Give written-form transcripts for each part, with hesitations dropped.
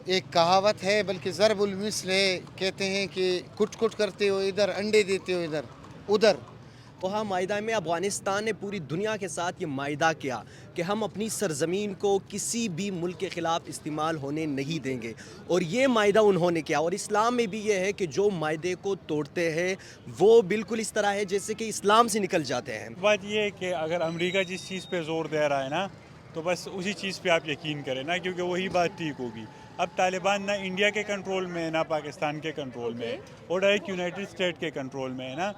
एक कहावत है, बल्कि ज़रबुल मिस्ल है, कहते हैं कि कुट कुट करते हो इधर, अंडे देते हो इधर उधर। वहाँ मायदा में अफ़गानिस्तान ने पूरी दुनिया के साथ ये मायदा किया कि हम अपनी सरज़मीन को किसी भी मुल्क के ख़िलाफ़ इस्तेमाल होने नहीं देंगे, और ये मायदा उन्होंने किया। और इस्लाम में भी ये है कि जो मायदे को तोड़ते हैं वो बिल्कुल इस तरह है जैसे कि इस्लाम से निकल जाते हैं। बात ये है कि अगर अमेरिका जिस चीज़ पे ज़ोर दे रहा है ना, तो बस उसी चीज़ पे आप यकीन करें ना, क्योंकि वही बात ठीक होगी। अब तालिबान ना इंडिया के कंट्रोल में है ना पाकिस्तान के कंट्रोल में है, और डायरेक्ट यूनाइटेड स्टेट के कंट्रोल में है ना।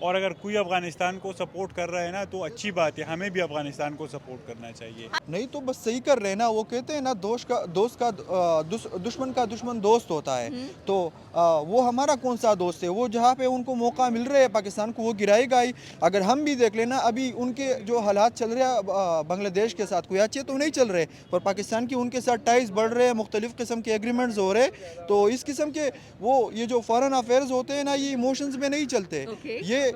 और अगर कोई अफ़गानिस्तान को सपोर्ट कर रहा है ना, तो अच्छी बात है, हमें भी अफ़गानिस्तान को सपोर्ट करना चाहिए। नहीं तो बस सही कर रहे हैं ना। वो कहते हैं ना, दुश्मन का दुश्मन दोस्त होता है। तो वो हमारा कौन सा दोस्त है? वो जहाँ पे उनको मौका मिल रहा है पाकिस्तान को, वो गिराएगा ही। अगर हम भी देख लेना, अभी उनके जो हालात चल रहे हैं बांग्लादेश के साथ, कोई अच्छे तो नहीं चल रहे, पर पाकिस्तान की उनके साथ टाइज बढ़ रहे हैं, मुख्तलिफ किस्म के एग्रीमेंट्स हो रहे हैं। तो इस किस्म के ये जो फॉरेन अफेयर्स होते हैं ना, ये इमोशंस में नहीं चलते। ये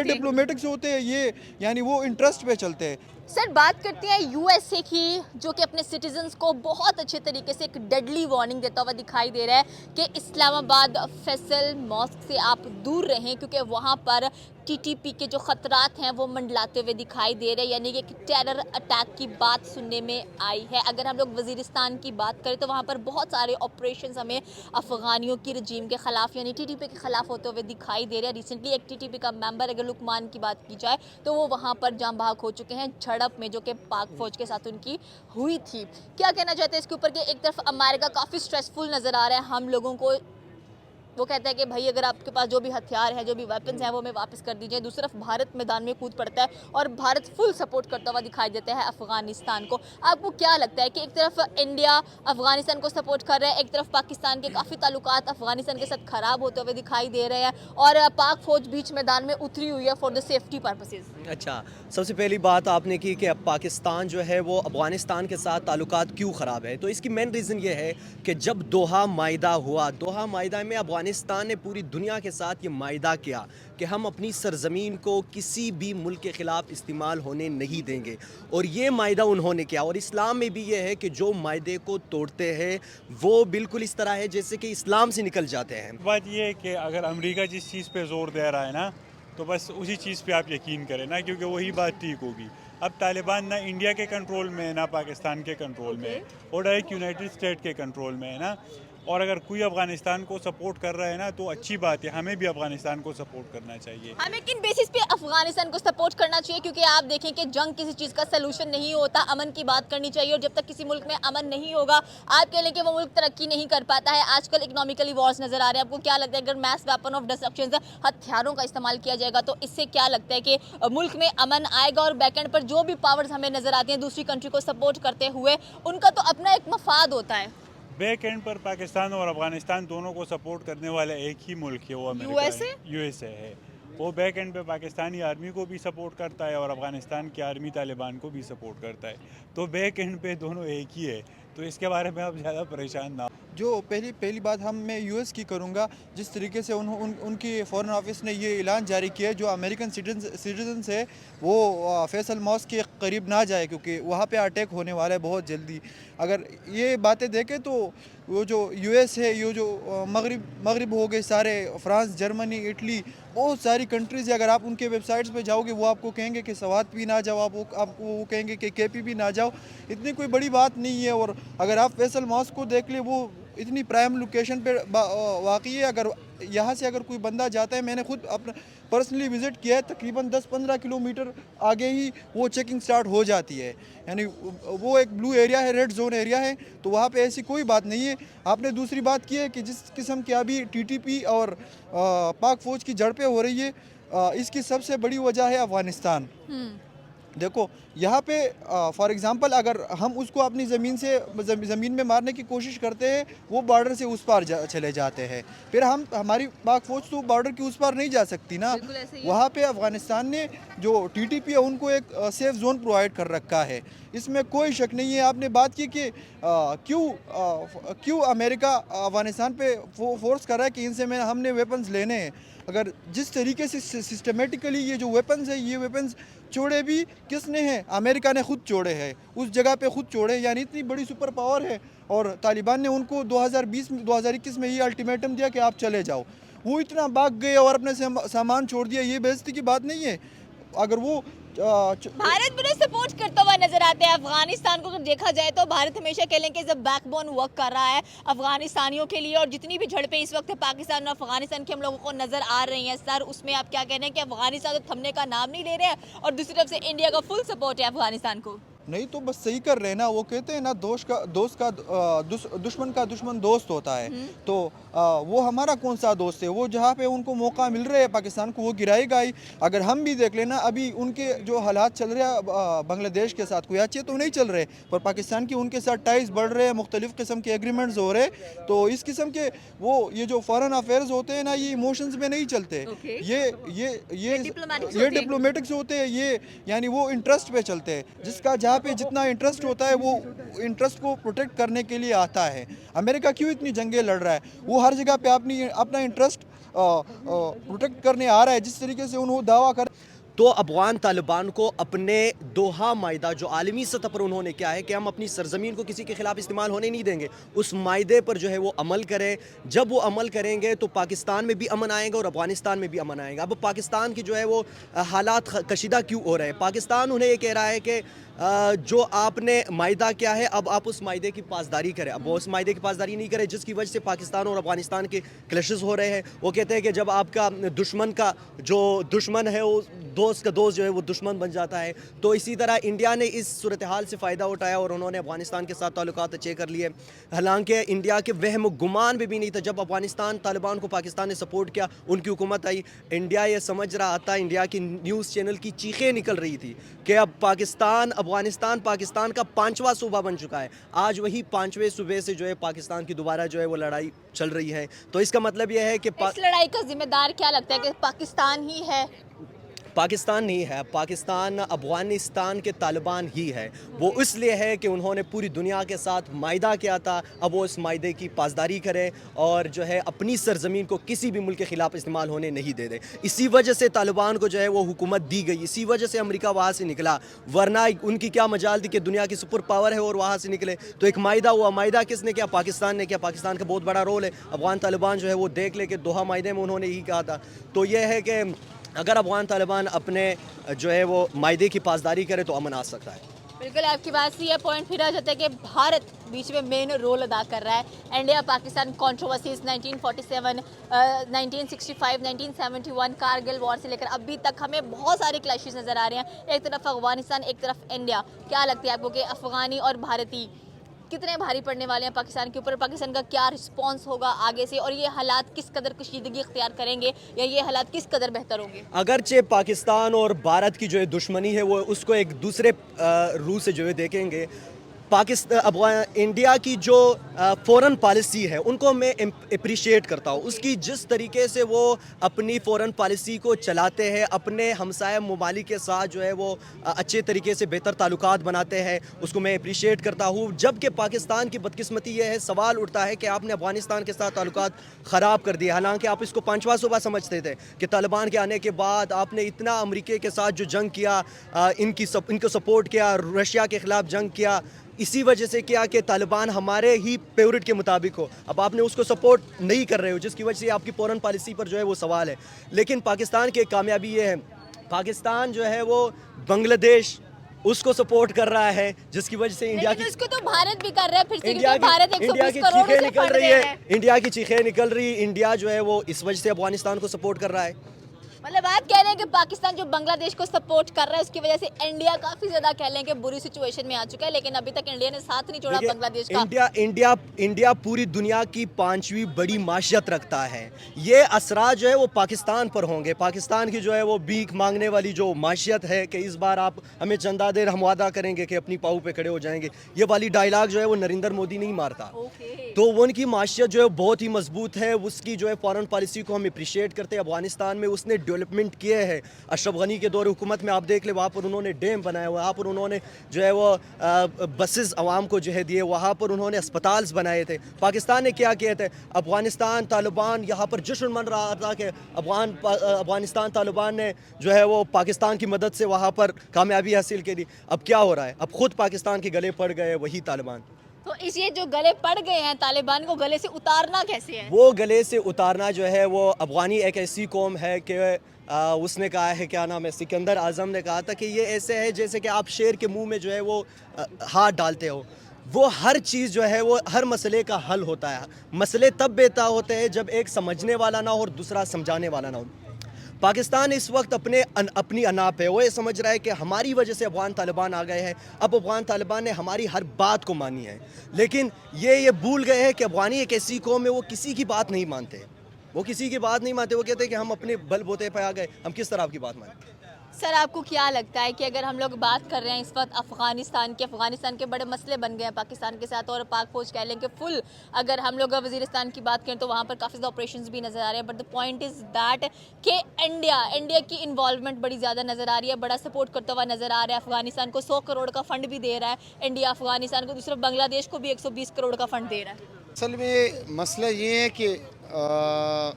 डिप्लोमेटिक्स होते हैं, ये यानी वो इंटरेस्ट पे चलते हैं। सर, बात करते हैं यूएसए की, जो कि अपने सिटीजन्स को बहुत अच्छे तरीके से एक डेडली वार्निंग देता हुआ दिखाई दे रहा है कि इस्लामाबाद फैसल मॉस्क से आप दूर रहें, क्योंकि वहाँ पर टीटीपी के जो ख़तरात हैं वो मंडलाते हुए दिखाई दे रहे हैं। यानी कि एक टेरर अटैक की बात सुनने में आई है। अगर हम लोग वज़ीरिस्तान की बात करें तो वहाँ पर बहुत सारे ऑपरेशंस हमें अफ़गानियों की रजीम के ख़िलाफ़ यानी टीटीपी के ख़िलाफ़ होते हुए दिखाई दे रहे हैं। रिसेंटली एक टीटीपी का मेंबर, अगर लुकमान की बात की जाए, तो वो वहाँ पर जाँ बहक हो चुके हैं झड़प में, जो कि पाक फ़ौज के साथ उनकी हुई थी। क्या कहना चाहते हैं इसके ऊपर कि एक तरफ अमेरिका काफ़ी स्ट्रेसफुल नज़र आ रहा है हम लोगों को, वो कहता है कि भाई अगर आपके पास जो भी हथियार है, जो भी वेपन्स हैं, वो हमें वापस कर दीजिए। दूसरी तरफ भारत मैदान में कूद पड़ता है और भारत फुल सपोर्ट करता हुआ दिखाई देता है अफ़गानिस्तान को। आपको क्या लगता है कि एक तरफ इंडिया अफ़गानिस्तान को सपोर्ट कर रहा है, एक तरफ पाकिस्तान के काफ़ी ताल्लुकात अफ़गानिस्तान के साथ ख़राब होते हुए दिखाई दे रहे हैं, और पाक फ़ौज बीच मैदान में उतरी हुई है फॉर द सेफ्टी पर्पसेस? अच्छा, सबसे पहली बात आपने की कि अब पाकिस्तान जो है वो अफ़गानिस्तान के साथ ताल्लुकात क्यों ख़राब है, तो इसकी मेन रीज़न ये है कि जब दोहा मायदा हुआ, दोहा मायदा में अफ़गानिस्तान ने पूरी दुनिया के साथ ये मायदा किया कि हम अपनी सरज़मीन को किसी भी मुल्क के ख़िलाफ़ इस्तेमाल होने नहीं देंगे, और ये मायदा उन्होंने किया। और इस्लाम में भी ये है कि जो मायदे को तोड़ते हैं वो बिल्कुल इस तरह है जैसे कि इस्लाम से निकल जाते हैं। बात ये है कि अगर अमेरिका जिस चीज़ पे ज़ोर दे रहा है ना, तो बस उसी चीज़ पे आप यकीन करें ना, क्योंकि वही बात ठीक होगी। अब तालिबान ना इंडिया के कंट्रोल में है ना पाकिस्तान के कंट्रोल में है, और डायरेक्ट यूनाइटेड स्टेट के कंट्रोल में है ना। और अगर कोई अफ़गानिस्तान को सपोर्ट कर रहा है ना, तो अच्छी बात है, हमें भी अफ़गानिस्तान को सपोर्ट करना चाहिए। हमें किन बेसिस पे अफगानिस्तान को सपोर्ट करना चाहिए? क्योंकि आप देखें कि जंग किसी चीज़ का सलूशन नहीं होता, अमन की बात करनी चाहिए, और जब तक किसी मुल्क में अमन नहीं होगा, आप कह लें कि वो मुल्क तरक्की नहीं कर पाता है। आजकल इकोनॉमिकली वॉर्स नज़र आ रहे हैं। आपको क्या लगता है, अगर मैस वेपन ऑफ डिस्ट्रक्शन हथियारों का इस्तेमाल किया जाएगा, तो इससे क्या लगता है कि मुल्क में अमन आएगा? और बैकेंड पर जो भी पावर्स हमें नज़र आती हैं दूसरी कंट्री को सपोर्ट करते हुए, उनका तो अपना एक मफाद होता है। बैक एंड पर पाकिस्तान और अफ़गानिस्तान दोनों को सपोर्ट करने वाला एक ही मुल्क है, वो अमेरिका USA? है, यूएसए है। वो बैक एंड पे पाकिस्तानी आर्मी को भी सपोर्ट करता है और अफ़गानिस्तान की आर्मी तालिबान को भी सपोर्ट करता है। तो बैक एंड पे दोनों एक ही है, तो इसके बारे में आप ज़्यादा परेशान ना हो। जो पहली बात मैं यूएस की करूंगा। जिस तरीके से उनकी फॉरेन ऑफिस ने ये ऐलान जारी किया है, जो अमेरिकन सिटीजन्स है वो फैसल मॉस्क के करीब ना जाए, क्योंकि वहाँ पे अटैक होने वाला है बहुत जल्दी। अगर ये बातें देखें तो वो जो यूएस है, ये जो मगरिब हो गए सारे, फ्रांस, जर्मनी, इटली, बहुत सारी कंट्रीज़ है। अगर आप उनके वेबसाइट्स पे जाओगे, वो आपको कहेंगे कि सवात भी ना जाओ, आपको वो कहेंगे कि केपी भी ना जाओ। इतनी कोई बड़ी बात नहीं है। और अगर आप फैसल मॉस्क को देख ले, वो इतनी प्राइम लोकेशन पे वाक़ई है। अगर यहाँ से अगर कोई बंदा जाता है, मैंने खुद अपना पर्सनली विज़िट किया है, तकरीबन 10-15 किलोमीटर आगे ही वो चेकिंग स्टार्ट हो जाती है। यानी वो एक ब्लू एरिया है, रेड जोन एरिया है, तो वहाँ पे ऐसी कोई बात नहीं है। आपने दूसरी बात की है कि जिस किस्म की अभी टीटीपी और पाक फ़ौज की झड़पें हो रही है, इसकी सबसे बड़ी वजह है अफ़गानिस्तान। देखो यहाँ पे फॉर एग्ज़ाम्पल, अगर हम उसको अपनी ज़मीन में मारने की कोशिश करते हैं, वो बॉर्डर से उस पार चले जाते हैं। फिर हमारी पाक फ़ौज तो बॉर्डर की उस पार नहीं जा सकती ना। वहाँ पे अफ़गानिस्तान ने जो टीटीपी है, उनको एक सेफ़ ज़ोन प्रोवाइड कर रखा है, इसमें कोई शक नहीं है। आपने बात की कि क्यों अमेरिका अफ़गानिस्तान पे फोर्स कर रहा है कि इनसे हमने वेपन्स लेने हैं। अगर जिस तरीके से सिस्टमेटिकली ये जो वेपन्स है, ये वेपन्स छोड़े भी किसने हैं? अमेरिका ने खुद छोड़े हैं, उस जगह पे खुद छोड़े, यानी इतनी बड़ी सुपर पावर है और तालिबान ने उनको 2021 में ये अल्टीमेटम दिया कि आप चले जाओ। वो इतना भाग गए और अपने सामान छोड़ दिया, ये बेइज्जती की बात नहीं है? अगर वो भारत भी उन्हें सपोर्ट करता हुआ नजर आता है। अफगानिस्तान को अगर देखा जाए तो भारत हमेशा कह लें कि जब बैकबोन वर्क कर रहा है अफगानिस्तानियों के लिए, और जितनी भी झड़पें इस वक्त पाकिस्तान और अफगानिस्तान के हम लोगों को नजर आ रही हैं सर, उसमें आप क्या कह रहे हैं कि अफगानिस्तान तो थमने का नाम नहीं ले रहे हैं और दूसरी तरफ से इंडिया का फुल सपोर्ट है अफगानिस्तान को? नहीं तो बस सही कर रहे हैं ना। वो कहते हैं ना, दुश्मन का दुश्मन दोस्त होता है। तो वो हमारा कौन सा दोस्त है? वो जहाँ पे उनको मौका मिल रहा है पाकिस्तान को, वो गिराएगा ही। अगर हम भी देख लेना, अभी उनके जो हालात चल रहे हैं बांग्लादेश के साथ, कोई अच्छे तो नहीं चल रहे, पर पाकिस्तान की उनके साथ टाइज बढ़ रहे हैं, मुख्तलिफ किस्म के एग्रीमेंट्स हो रहे। तो इस किस्म के ये जो फॉरेन अफेयर्स होते हैं ना, ये इमोशंस में नहीं चलते। ये डिप्लोमेटिक्स होते हैं, ये यानी वो इंटरेस्ट पे चलते हैं। जिसका जहाँ पे जितना इंटरेस्ट होता है, वो इंटरेस्ट को प्रोटेक्ट करने के लिए आता है। अमेरिका क्यों इतनी जंगें लड़ रहा है? वो हर जगह पे अपना इंटरेस्ट प्रोटेक्ट करने आ रहा है। जिस तरीके से उन्होंने दावा कर, तो अफगान तालिबान को अपने दोहा मायदा जो आलमी सतह पर उन्होंने क्या है कि हम अपनी सरजमीन को किसी के खिलाफ इस्तेमाल होने नहीं देंगे, उस मायदे पर जो है वो अमल करें। जब वो अमल करेंगे तो पाकिस्तान में भी अमन आएगा और अफगानिस्तान में भी अमन आएगा। अब पाकिस्तान की जो है वो हालात कशीदा क्यों हो रहे हैं? पाकिस्तान उन्हें ये कह रहा है कि जो आपने मायदा क्या है, अब आप उस मायदे की पासदारी करें। अब वो उस मायदे की पासदारी नहीं करें, जिसकी वजह से पाकिस्तान और अफगानिस्तान के क्लैशेस हो रहे हैं। वो कहते हैं कि जब आपका दुश्मन का जो दुश्मन है, वो दोस्त का दोस्त जो है वो दुश्मन बन जाता है। तो इसी तरह इंडिया ने इस सूरत हाल से फ़ायदा उठाया और उन्होंने अफगानिस्तान के साथ ताल्लुकात अच्छे कर लिए। हालांकि इंडिया के वहम गुमान भी नहीं था जब अफगानिस्तान तालिबान को पाकिस्तान ने सपोर्ट किया, उनकी हुकूमत आई, इंडिया ये समझ रहा था, इंडिया की न्यूज़ चैनल की चीखें निकल रही थी कि अब अफगानिस्तान पाकिस्तान का 5वां सूबा बन चुका है। आज वही 5वें सूबे से जो है पाकिस्तान की दोबारा जो है वो लड़ाई चल रही है। तो इसका मतलब यह है कि इस लड़ाई का जिम्मेदार क्या लगता है कि पाकिस्तान ही है? पाकिस्तान नहीं है, पाकिस्तान अफगानिस्तान के तालिबान ही है। वो इसलिए है कि उन्होंने पूरी दुनिया के साथ मायदा किया था, अब वो इस मायदे की पासदारी करें और जो है अपनी सरजमीन को किसी भी मुल्क के ख़िलाफ़ इस्तेमाल होने नहीं दे दे। इसी वजह से तालिबान को जो है वो हुकूमत दी गई, इसी वजह से अमेरिका वहाँ से निकला, वरना उनकी क्या मजाल थी कि दुनिया की सुपर पावर है और वहाँ से निकले। तो एक मायदा हुआ, मायदा किसने किया? पाकिस्तान ने किया। पाकिस्तान का बहुत बड़ा रोल है। अफगान तालिबान जो है वो देख ले कि दोहा मायदे में उन्होंने यही कहा था। तो यह है कि अगर अफगान तालिबान अपने जो है वो मायदे की पासदारी करे तो अमन आ सकता है। बिल्कुल, आपकी बात से यह पॉइंट फिर आ जाता है कि भारत बीच में मेन रोल अदा कर रहा है। India Pakistan controversies 1947, 1965, 1971 Kargil war से लेकर अभी तक हमें बहुत सारे क्लैशेस नज़र आ रहे हैं। एक तरफ अफगानिस्तान, एक तरफ इंडिया। क्या लगता है आपको कि अफगानी और भारतीय कितने भारी पड़ने वाले हैं पाकिस्तान के ऊपर? पाकिस्तान का क्या रिस्पांस होगा आगे से, और ये हालात किस कदर कशीदगी इख्तियार करेंगे या ये हालात किस कदर बेहतर होंगे? अगरचे पाकिस्तान और भारत की जो है दुश्मनी है वो उसको एक दूसरे रूह से जो है देखेंगे। इंडिया की जो फ़ॉरेन पॉलिसी है उनको मैं अप्रिशिएट करता हूँ। उसकी जिस तरीके से वो अपनी फ़ॉरेन पॉलिसी को चलाते हैं, अपने हमसाया ममालिक के साथ जो है वो अच्छे तरीके से बेहतर ताल्लुकात बनाते हैं, उसको मैं अप्रिशिएट करता हूँ। जबकि पाकिस्तान की बदकिस्मती ये है, सवाल उठता है कि आपने अफगानिस्तान के साथ ताल्लुकात ख़राब कर दिए। हालांकि आप इसको 5वां सूबा समझते थे कि तालिबान के आने के बाद आपने इतना अमेरिका के साथ जो जंग किया, इनको सपोर्ट किया, रशिया के ख़िलाफ़ जंग किया, इसी वजह से क्या कि तालिबान हमारे ही फेवरेट के मुताबिक हो। अब आपने उसको सपोर्ट नहीं कर रहे हो, जिसकी वजह से आपकी फ़ॉरेन पॉलिसी पर जो है वो सवाल है। लेकिन पाकिस्तान की कामयाबी ये है, पाकिस्तान जो है वो बांग्लादेश उसको सपोर्ट कर रहा है, जिसकी वजह से इंडिया की इसको तो भारत भी कर रहा है फिर से, इंडिया क्योंकि भारत 120 करोड़ चीखें से निकल फंड रही दे है, रहा है। इंडिया की चीखें निकल रही है। इंडिया जो है वो इस वजह से अफगानिस्तान को सपोर्ट कर रहा है। मतलब आप कह रहे हैं कि पाकिस्तान जो बांग्लादेश को सपोर्ट कर रहा है उसकी वजह से इंडिया काफी ज्यादा कह लें कि बुरी सिचुएशन में आ चुका है, लेकिन अभी तक इंडिया ने साथ नहीं छोड़ा बांग्लादेश का। इंडिया पूरी दुनिया की 5वीं बड़ी माशियत रखता है। ये असरा जो है वो पाकिस्तान पर होंगे। पाकिस्तान की जो है वो भीख मांगने वाली जो माशियत है कि इस बार आप हमें चंदा देर, हम वादा करेंगे कि अपनी पाँव पे खड़े हो जाएंगे, ये वाली डायलॉग जो है वो नरेंद्र मोदी नहीं मारता। तो वो उनकी माशियत जो है बहुत ही मजबूत है, उसकी जो है फॉरेन पॉलिसी को हम अप्रिशिएट करते हैं। अफगानिस्तान में उसने डेवलपमेंट किए हैं। अशरफ गनी के दौर हुकूमत में आप देख ले, वहाँ पर उन्होंने डैम बनाए हुए, वहाँ पर उन्होंने जो है वो बसेस आवाम को जो है दिए, वहाँ पर उन्होंने अस्पताल्स बनाए थे। पाकिस्तान ने क्या किए थे? अफगानिस्तान तालिबान यहाँ पर जश्न मन रहा था कि अफगानिस्तान तालिबान ने जो है वो पाकिस्तान की मदद से वहाँ पर कामयाबी हासिल करी। अब क्या हो रहा है? अब खुद पाकिस्तान के गले पड़ गए वही तालिबान। तो इस ये जो गले पड़ गए हैं तालिबान को गले से उतारना कैसे है? वो गले से उतारना जो है वो अफगानी एक ऐसी कौम है कि उसने कहा है, क्या नाम है, सिकंदर आज़म ने कहा था कि ये ऐसे है जैसे कि आप शेर के मुंह में जो है वो हाथ डालते हो। वो हर चीज़ जो है वो हर मसले का हल होता है। मसले तब बेता होते हैं जब एक समझने वाला ना हो और दूसरा समझाने वाला ना हो। पाकिस्तान इस वक्त अपनी अना पे वो ये समझ रहा है कि हमारी वजह से अफगान तालिबान आ गए हैं। अब अफगान तालिबान ने हमारी हर बात को मानी है, लेकिन ये भूल गए हैं कि अफगानी एक ऐसी कौम है वो किसी की बात नहीं मानते। वो किसी की बात नहीं मानते। वो कहते हैं कि हम अपने बलबूते पे आ गए, हम किस तरह आपकी बात मानें। सर आपको क्या लगता है कि अगर हम लोग बात कर रहे हैं इस वक्त अफगानिस्तान के बड़े मसले बन गए हैं पाकिस्तान के साथ, और पाक फौज कह लें कि फुल, अगर हम लोग वज़ीरिस्तान की बात करें तो वहाँ पर काफ़ी ज़्यादा ऑपरेशंस भी नज़र आ रहे हैं, but the point is that कि इंडिया की इन्वॉल्वमेंट बड़ी ज़्यादा नज़र आ रही है, बड़ा सपोर्ट करता हुआ नज़र आ रहा है। अफगानिस्तान को 100 करोड़ का फंड भी दे रहा है इंडिया, अफगानिस्तान को दूसरा बांग्लादेश को भी 120 करोड़ का फंड दे रहा है। असल में मसला ये है कि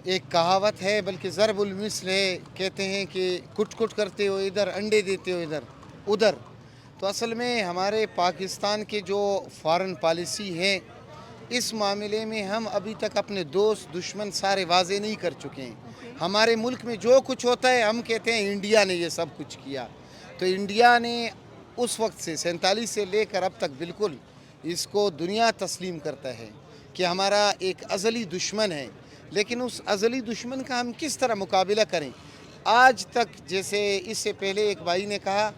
एक कहावत है, बल्कि ज़रबुल मिस्ल है, कहते हैं कि कुट कुट करते हो इधर, अंडे देते हो इधर उधर। तो असल में हमारे पाकिस्तान के जो फॉरेन पॉलिसी है, इस मामले में हम अभी तक अपने दोस्त दुश्मन सारे वाजे नहीं कर चुके हैं। हमारे मुल्क में जो कुछ होता है हम कहते हैं इंडिया ने ये सब कुछ किया। तो इंडिया ने उस वक्त से 47 से लेकर अब तक बिल्कुल इसको दुनिया तस्लीम करता है कि हमारा एक अज़ली दुश्मन है, लेकिन उस अज़ली दुश्मन का हम किस तरह मुकाबला करें। आज तक, जैसे इससे पहले एक भाई ने कहा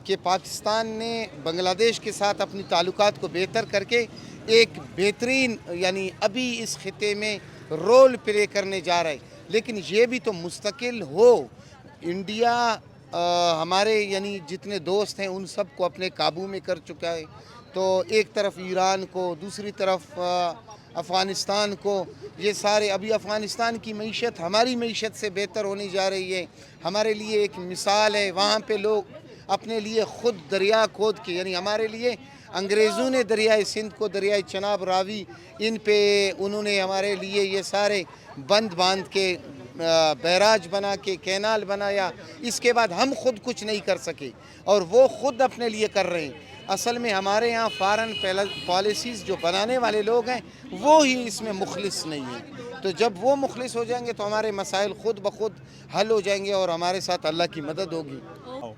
कि पाकिस्तान ने बांग्लादेश के साथ अपनी ताल्लुकात को बेहतर करके एक बेहतरीन यानी अभी इस खिते में रोल प्ले करने जा रहा है, लेकिन ये भी तो मुस्तकिल हो। इंडिया हमारे यानी जितने दोस्त हैं उन सब को अपने काबू में कर चुका है। तो एक तरफ ईरान को, दूसरी तरफ अफ़गानिस्तान को, ये सारे अभी अफ़गानिस्तान की मईशत हमारी मईशत से बेहतर होने जा रही है। हमारे लिए एक मिसाल है, वहाँ पे लोग अपने लिए ख़ुद दरिया खोद के, यानी हमारे लिए अंग्रेज़ों ने दरियाए सिंध को, दरियाए चनाब रावी, इन पे उन्होंने हमारे लिए ये सारे बंद बांध के बैराज बना के कैनाल बनाया। इसके बाद हम खुद कुछ नहीं कर सके और वो खुद अपने लिए कर रहे हैं। असल में हमारे यहाँ फॉरेन पॉलिसीज़ जो बनाने वाले लोग हैं वो ही इसमें मुखलिस नहीं है। तो जब वो मुखलिस हो जाएंगे तो हमारे मसाइल खुद ब खुद हल हो जाएंगे और हमारे साथ अल्लाह की मदद होगी।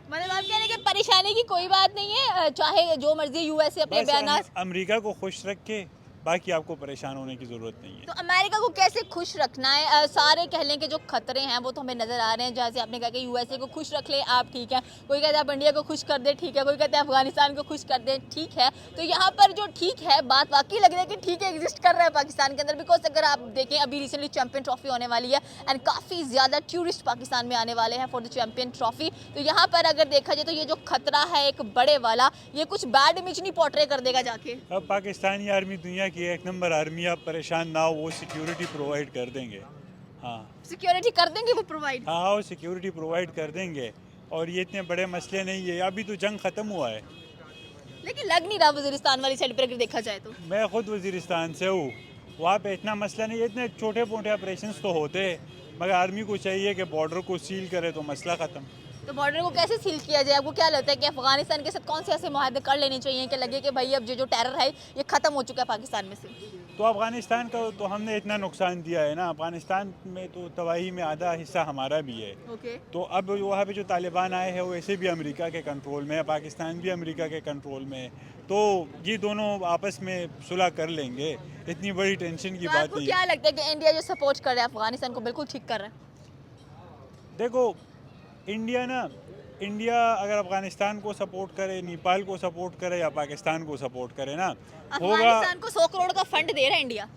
मतलब आप कह रहे हैं कि परेशानी की कोई बात नहीं है, चाहे जो मर्जी यूएसए अपने बयान, अमेरिका को खुश रख के बाकी आपको परेशान होने की ज़रूरत नहीं है। तो अमेरिका को कैसे खुश रखना है? सारे कह लें कि जो खतरे हैं वो तो हमें नज़र आ रहे हैं। जैसे आपने कहा कि यूएसए को खुश रख ले आप, ठीक है, कोई कहता है आप इंडिया को खुश कर दे, ठीक है, कोई कहता है अफगानिस्तान को खुश कर दे, ठीक है। तो यहाँ पर जो ठीक है बात वाकई लग रहा है कि ठीक है, एग्जिस्ट कर रहा है पाकिस्तान के अंदर। बिकॉज अगर आप देखें अभी रिसेंटली चैंपियन ट्रॉफी होने वाली है एंड काफ़ी ज़्यादा टूरिस्ट पाकिस्तान में आने वाले हैं फॉर द चैंपियन ट्रॉफी। तो यहाँ पर अगर देखा जाए तो ये जो खतरा है एक बड़े वाला, ये कुछ बैड इमेज नहीं पोर्ट्रे कर देगा जाके। अब पाकिस्तानी आर्मी दुनिया की एक नंबर आर्मी, आप परेशान ना हो, वो सिक्योरिटी प्रोवाइड कर देंगे। हाँ, सिक्योरिटी कर देंगे वो प्रोवाइड। हाँ, वो सिक्योरिटी प्रोवाइड कर देंगे और ये इतने बड़े मसले नहीं है। अभी तो जंग ख़त्म हुआ है। लेकिन लग नहीं रहा वज़ीरिस्तान वाली साइड पर अगर देखा जाए तो। मैं ख़ुद वज़ीरिस्तान से हूँ, वहाँ पे इतना मसला नहीं है। इतने छोटे मोटे ऑपरेशंस तो होते हैं, मगर आर्मी को चाहिए कि बॉर्डर को सील करे तो मसला ख़त्म। तो बॉर्डर को कैसे सील किया जाए? आपको क्या लगता है कि अफगानिस्तान के साथ कौन से ऐसे मुआहदे कर लेने चाहिए कि लगे कि भाई अब जो टेरर है ये ख़त्म हो चुका है पाकिस्तान में से? तो अफ़गानिस्तान का तो हमने इतना नुकसान दिया है ना, अफ़गानिस्तान में तो तबाही में आधा हिस्सा हमारा भी है। ओके। तो अब वहाँ पे जो तालिबान आए हैं वो ऐसे भी अमेरिका के कंट्रोल में है, पाकिस्तान भी अमेरिका के कंट्रोल में है। तो ये दोनों आपस में सुलह कर लेंगे, इतनी बड़ी टेंशन की तो बात आपको नहीं क्या है। लगता है कि इंडिया जो सपोर्ट कर रहा है अफगानिस्तान को बिल्कुल ठीक कर रहा है? देखो, इंडिया अगर अफ़गानिस्तान को सपोर्ट करे, नेपाल को सपोर्ट करे या पाकिस्तान को सपोर्ट करे ना, होगा। अफगानिस्तान को 100 करोड़ का फंड दे रहा है इंडिया,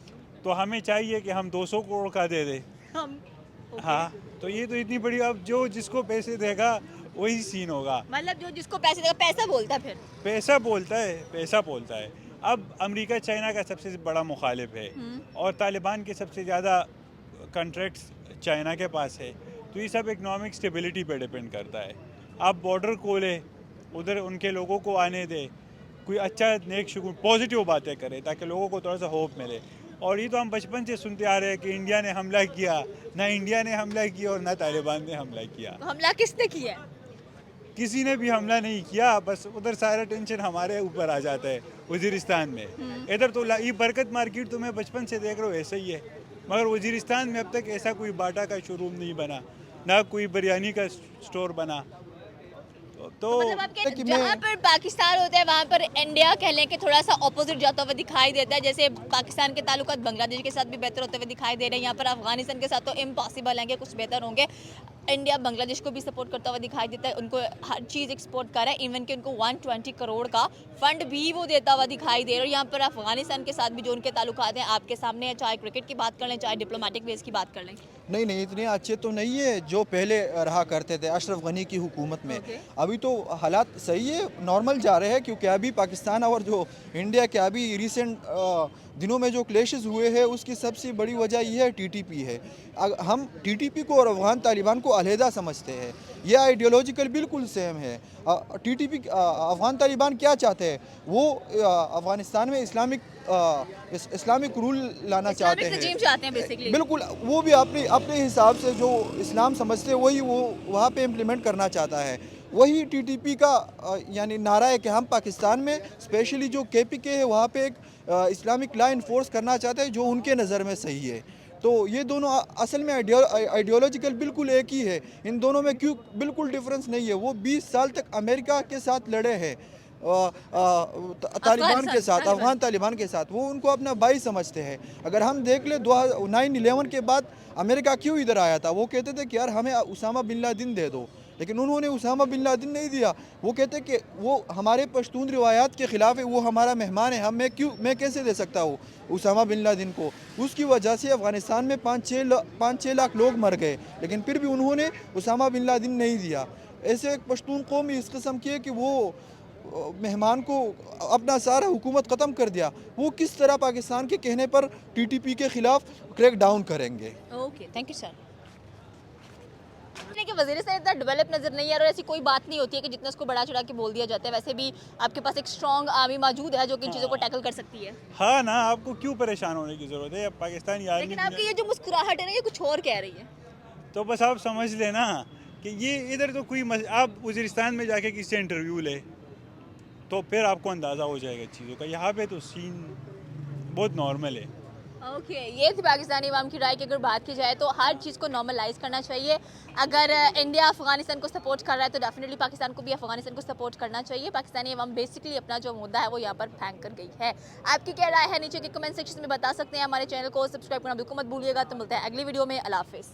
तो हमें चाहिए कि हम 200 करोड़ का दे दे। हम हाँ, तो ये तो इतनी बड़ी, अब जो जिसको पैसे देगा वही सीन होगा। मतलब जो जिसको पैसे देगा पैसा बोलता है, फिर पैसा बोलता है, पैसा बोलता है। اب امریکہ چائنا کا سب سے بڑا مخالف ہے اور طالبان کے سب سے زیادہ کنٹریکٹس چائنا کے پاس ہے، تو یہ سب اکنامک اسٹیبلٹی پہ ڈپینڈ کرتا ہے. آپ بارڈر کھولے، ادھر ان کے لوگوں کو آنے دے، کوئی اچھا نیک شگون پازیٹیو باتیں کرے تاکہ لوگوں کو تھوڑا سا ہوپ ملے. اور یہ تو ہم بچپن سے سنتے آ رہے ہیں کہ انڈیا نے حملہ کیا، نہ انڈیا نے حملہ کیا اور نہ طالبان نے حملہ کیا. حملہ کس نے کیا ہے؟ کسی نے بھی حملہ نہیں کیا، بس ادھر سارا ٹینشن ہمارے اوپر آ جاتا ہے وزیرستان میں. ادھر تو یہ برکت مارکیٹ تو میں بچپن سے دیکھ رہا ہوں ایسا ہی ہے، مگر وزیرستان میں اب تک ایسا کوئی باٹا کا شو روم نہیں بنا، نہ کوئی بریانی کا سٹور بنا. تو مطلب آپ کے کہ جہاں میں- پر پاکستان ہوتا ہے وہاں پر انڈیا کہہ لیں کہ تھوڑا سا اپوزٹ جاتا ہوا دکھائی دیتا ہے. جیسے پاکستان کے تعلقات بنگلہ دیش کے ساتھ بھی بہتر ہوتے ہوئے دکھائی دے رہے ہیں، یہاں پر افغانستان کے ساتھ تو امپاسبل ہیں کہ کچھ بہتر ہوں گے. انڈیا بنگلہ دیش کو بھی سپورٹ کرتا ہوا دکھائی دیتا ہے، ان کو ہر چیز ایکسپورٹ کر رہا ہے، ایون کہ ان کو 120 کروڑ کا فنڈ بھی وہ دیتا ہوا دکھائی دے رہا ہے. یہاں پر افغانستان کے ساتھ بھی جو ان کے تعلقات ہیں آپ کے سامنے ہیں، چاہے کرکٹ کی بات کر لیں چاہے ڈپلومیٹک بیس کی بات کر لیں. نہیں اتنے اچھے تو نہیں ہے جو پہلے رہا کرتے تھے اشرف غنی کی حکومت میں. ابھی تو حالات صحیح ہے، نارمل جا رہے ہیں، کیونکہ ابھی پاکستان اور جو انڈیا کے ابھی ریسنٹ دنوں میں جو کلیشز ہوئے ہیں اس کی سب سے بڑی وجہ یہ ہے ٹی ٹی پی ہے. ہم ٹی ٹی پی کو اور افغان طالبان کو علیحدہ سمجھتے ہیں، یہ آئیڈیولوجیکل بالکل سیم ہے. T T P Afghan Taliban کیا چاہتے ہیں؟ وہ افغانستان میں اسلامک رول لانا چاہتے ہیں. رجیم چاہتے ہیں بیسیکلی. بالکل، وہ بھی اپنے حساب سے جو اسلام سمجھتے ہیں وہی وہ وہاں پہ امپلیمنٹ کرنا چاہتا ہے. وہی ٹی ٹی پی کا یعنی نعرہ ہے کہ ہم پاکستان میں اسپیشلی جو کے پی کے ہے وہاں پہ ایک اسلامک لا انفورس کرنا چاہتے ہیں جو ان کے نظر میں صحیح ہے. تو یہ دونوں اصل میں آئیڈیولوجیکل بالکل ایک ہی ہے، ان دونوں میں کیوں بالکل ڈفرنس نہیں ہے. وہ 20 سال تک امریکہ کے ساتھ لڑے ہیں، طالبان کے ساتھ، افغان طالبان کے ساتھ، وہ ان کو اپنا بھائی سمجھتے ہیں. اگر ہم دیکھ لیں 9/11 کے بعد امریکہ کیوں ادھر آیا تھا؟ وہ کہتے تھے کہ یار ہمیں اسامہ بن لادن دے دو، لیکن انہوں نے اسامہ بن لادن نہیں دیا. وہ کہتے کہ وہ ہمارے پشتون روایات کے خلاف ہے، وہ ہمارا مہمان ہے، میں کیسے دے سکتا ہوں اسامہ بن لادن کو. اس کی وجہ سے افغانستان میں 5-6 لاکھ لوگ مر گئے، لیکن پھر بھی انہوں نے اسامہ بن لادن نہیں دیا. ایسے ایک پشتون قوم اس قسم کی ہے کہ وہ مہمان کو اپنا سارا حکومت ختم کر دیا. وہ کس طرح پاکستان کے کہنے پر ٹی ٹی پی کے خلاف کریک ڈاؤن کریں گے؟ Okay, thank you sir. کہ وزیرستان اتنا ڈیولپ نظر نہیں آ رہا، ایسی کوئی بات نہیں ہوتی ہے کہ جتنا اس کو بڑا چڑھا کے بول دیا جاتا ہے. ویسے بھی آپ کے پاس ایک اسٹرانگ آرمی موجود ہے جو کہ ان چیزوں کو ٹیکل کر سکتی ہے. ہاں نا، آپ کو کیوں پریشان ہونے کی ضرورت ہے؟ پاکستانی آرمی لیکن آپ کی یہ جو مسکراہٹ ہے نا، یہ کچھ اور کہہ رہی ہے. تو بس آپ سمجھ لیں نا کہ یہ ادھر تو کوئی آپ وزیرستان میں جا کے کسی سے انٹرویو لے تو پھر آپ کو اندازہ ہو جائے گا چیزوں کا. یہاں پہ تو سین بہت نارمل ہے. اوکے، یہ تھی پاکستانی عوام کی رائے کہ اگر بات کی جائے تو ہر چیز کو نارملائز کرنا چاہیے. اگر انڈیا افغانستان کو سپورٹ کر رہا ہے تو ڈیفینیٹلی پاکستان کو بھی افغانستان کو سپورٹ کرنا چاہیے. پاکستانی عوام بیسکلی اپنا جو مدعا ہے وہ یہاں پر پھینک کر گئی ہے. آپ کی کیا رائے ہے نیچے کے کمنٹ سیکشن میں بتا سکتے ہیں. ہمارے چینل کو سبسکرائب کرنا بالکل مت بھولیے گا. تو ملتے ہیں اگلی ویڈیو میں. اللہ حافظ.